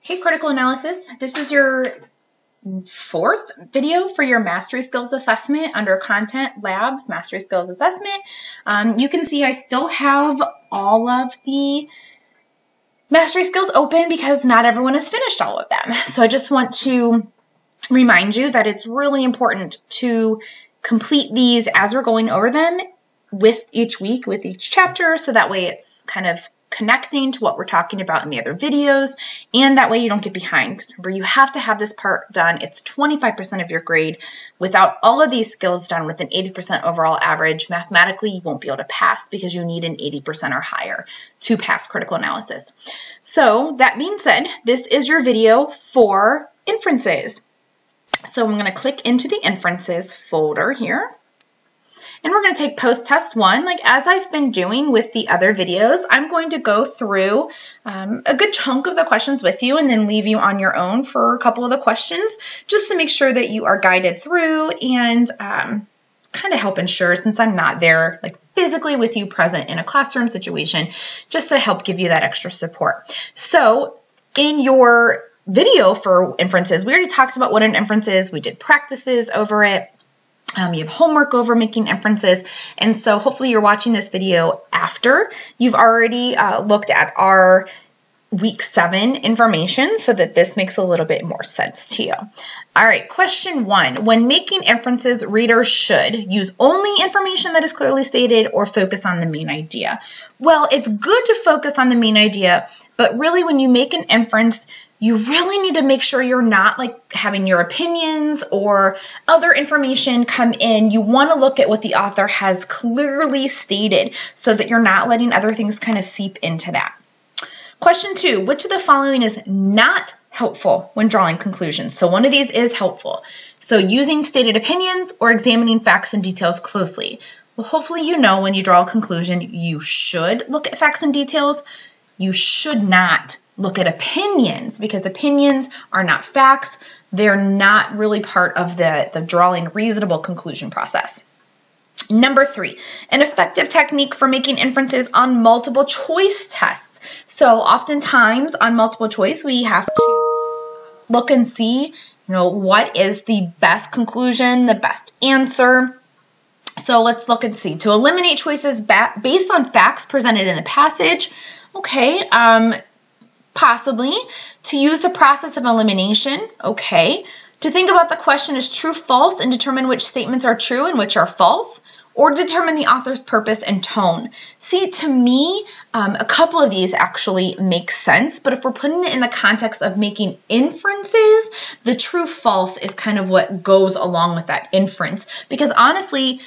Hey, Critical Analysis. This is your fourth video for your Mastery Skills Assessment under Content Labs Mastery Skills Assessment. You can see I still have all of the Mastery Skills open because not everyone has finished all of them. So I just want to remind you that it's really important to complete these as we're going over them with each week, with each chapter, so that way it's kind of connecting to what we're talking about in the other videos, and that way you don't get behind. Because remember, you have to have this part done. It's 25% of your grade. Without all of these skills done with an 80% overall average, mathematically you won't be able to pass because you need an 80% or higher to pass critical analysis. So that being said, this is your video for inferences. So I'm going to click into the inferences folder here. And we're going to take post-test 1. Like as I've been doing with the other videos, I'm going to go through a good chunk of the questions with you and then leave you on your own for a couple of the questions just to make sure that you are guided through and kind of help ensure, since I'm not there like physically with you present in a classroom situation, just to help give you that extra support. So in your video for inferences, we already talked about what an inference is. We did practices over it. You have homework over making inferences, and so hopefully you're watching this video after you've already looked at our week 7 information so that this makes a little bit more sense to you. All right, question 1. When making inferences, readers should use only information that is clearly stated or focus on the main idea. Well, it's good to focus on the main idea, but really when you make an inference, you really need to make sure you're not like having your opinions or other information come in. You want to look at what the author has clearly stated so that you're not letting other things kind of seep into that. Question 2, which of the following is not helpful when drawing conclusions? So one of these is helpful. So using stated opinions or examining facts and details closely. Well, hopefully you know when you draw a conclusion, you should look at facts and details. You should not look at opinions because opinions are not facts. They're not really part of the drawing reasonable conclusion process. Number 3, an effective technique for making inferences on multiple choice tests. So oftentimes on multiple choice, we have to look and see, what is the best conclusion, the best answer. So let's look and see. To eliminate choices based on facts presented in the passage, okay, possibly. To use the process of elimination, okay. To think about the question as true, false, and determine which statements are true and which are false, or determine the author's purpose and tone. See, to me, a couple of these actually make sense, but if we're putting it in the context of making inferences, the true, false is kind of what goes along with that inference, because honestly,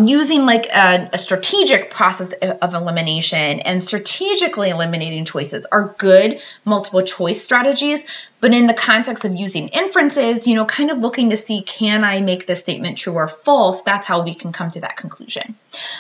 using like a strategic process of elimination and strategically eliminating choices are good multiple choice strategies. But in the context of using inferences, kind of looking to see, can I make this statement true or false? That's how we can come to that conclusion.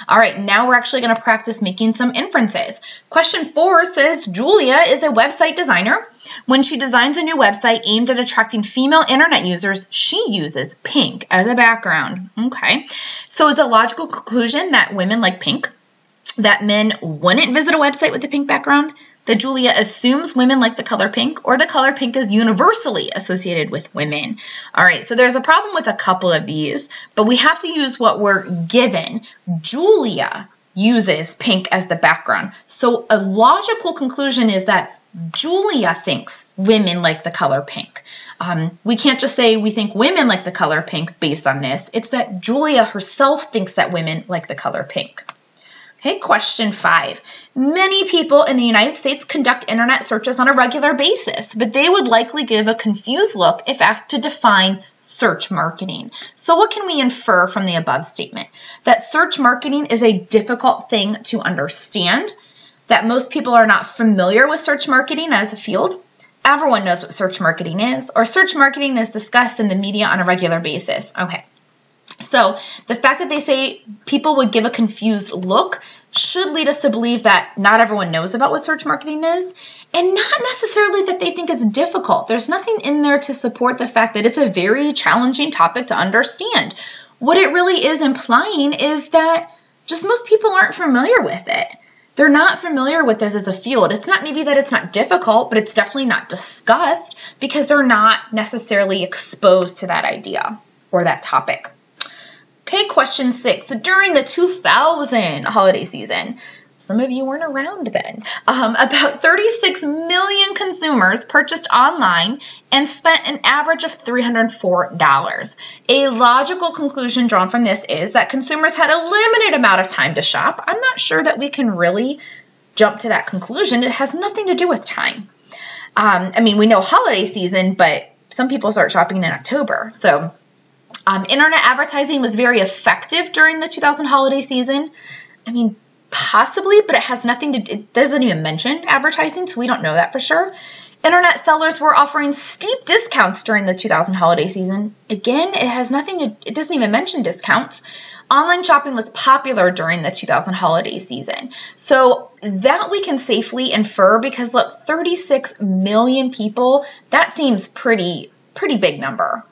All right, now we're actually going to practice making some inferences. Question 4 says, Julia is a website designer. When she designs a new website aimed at attracting female internet users, she uses pink as a background. Okay, so it's a logical conclusion that women like pink, that men wouldn't visit a website with a pink background, that Julia assumes women like the color pink, or the color pink is universally associated with women. All right, so there's a problem with a couple of these, but we have to use what we're given. Julia uses pink as the background. So a logical conclusion is that Julia thinks women like the color pink. We can't just say we think women like the color pink based on this. It's that Julia herself thinks that women like the color pink. Okay, question 5. Many people in the United States conduct internet searches on a regular basis, but they would likely give a confused look if asked to define search marketing. So what can we infer from the above statement? That search marketing is a difficult thing to understand, that most people are not familiar with search marketing as a field. Everyone knows what search marketing is, or search marketing is discussed in the media on a regular basis. Okay. So the fact that they say people would give a confused look should lead us to believe that not everyone knows about what search marketing is, and not necessarily that they think it's difficult. There's nothing in there to support the fact that it's a very challenging topic to understand. What it really is implying is that just most people aren't familiar with it. they're not familiar with this as a field. It's not maybe that it's not difficult, but it's definitely not discussed because they're not necessarily exposed to that idea or that topic. Okay, question 6. During the 2000 holiday season, some of you weren't around then, about 36 million consumers purchased online and spent an average of $304. A logical conclusion drawn from this is that consumers had a limited amount of time to shop. I'm not sure that we can really jump to that conclusion. It has nothing to do with time. I mean, we know holiday season, but some people start shopping in October. So internet advertising was very effective during the 2000 holiday season. I mean, possibly, but it has nothing to, it doesn't even mention advertising, so we don't know that for sure. Internet sellers were offering steep discounts during the 2000 holiday season. Again, it has nothing to, it doesn't even mention discounts. Online shopping was popular during the 2000 holiday season. So that we can safely infer because look, 36 million people, that seems pretty big number.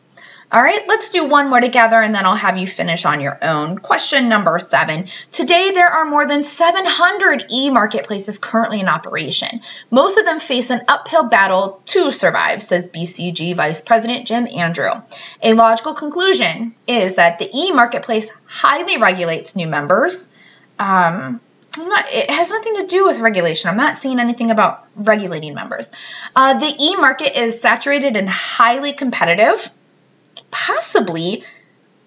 All right, let's do one more together and then I'll have you finish on your own. Question number 7. Today, there are more than 700 e-marketplaces currently in operation. Most of them face an uphill battle to survive, says BCG Vice President Jim Andrew. A logical conclusion is that the e-marketplace highly regulates new members. It has nothing to do with regulation. I'm not seeing anything about regulating members. The e-market is saturated and highly competitive. Possibly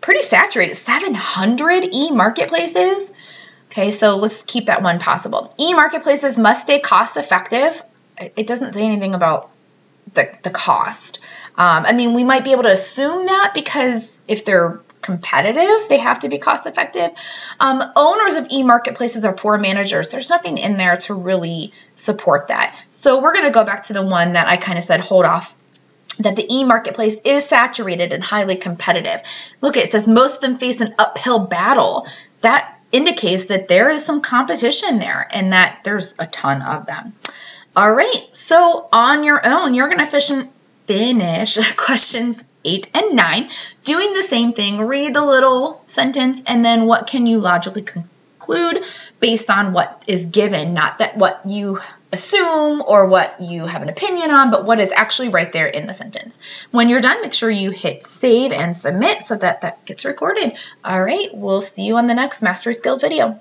pretty saturated. 700 e-marketplaces. Okay, so let's keep that one possible. E-marketplaces must stay cost effective. It doesn't say anything about the cost. I mean, we might be able to assume that because if they're competitive, they have to be cost effective. Owners of e-marketplaces are poor managers. There's nothing in there to really support that. So we're going to go back to the one that I kind of said, hold off, that the e-marketplace is saturated and highly competitive. Look, it says most of them face an uphill battle. That indicates that there is some competition there and that there's a ton of them. All right, so on your own, you're going to finish questions 8 and 9, doing the same thing. Read the little sentence and then what can you logically conclude based on what is given, not that what you assume or what you have an opinion on, but what is actually right there in the sentence. When you're done, make sure you hit save and submit so that that gets recorded. All right, we'll see you on the next Mastery Skills video.